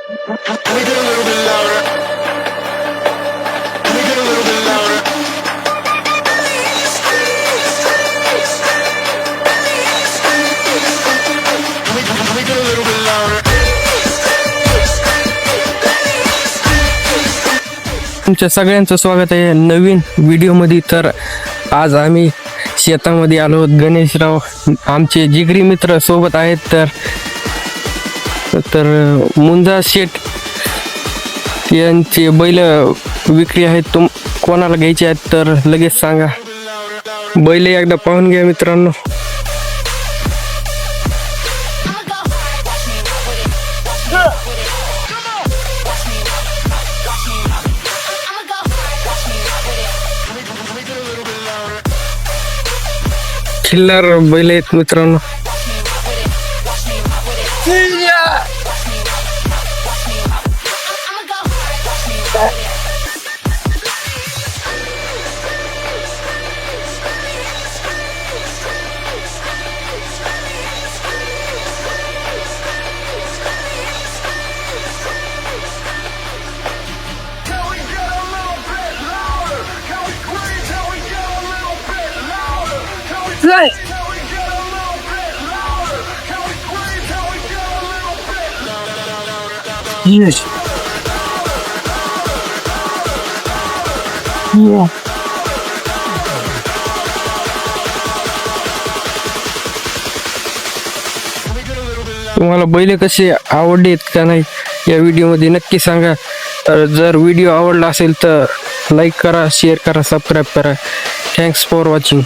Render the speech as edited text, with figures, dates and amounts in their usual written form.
तुमच्या सगळ्यांचं स्वागत आहे नवीन व्हिडिओमध्ये। तर आज आम्ही शेतामध्ये आलो आहोत। गणेशराव आमचे जिगरी मित्र सोबत आहेत। तर मुंजा शेठ यांचे बैल विक्री आहेत, कोणाला घ्यायचे आहेत तर लगेच सांगा। बैल एकदा पाहून घ्या मित्रांनो। खिल्लार बैल आहेत मित्रांनो। Yes. Yeah. तुम्हाला बैल कसे आवडलेत का नाही या व्हिडिओमध्ये नक्की सांगा। तर जर व्हिडिओ आवडला असेल तर लाईक करा, शेअर करा, सबस्क्राईब करा। Thanks for watching.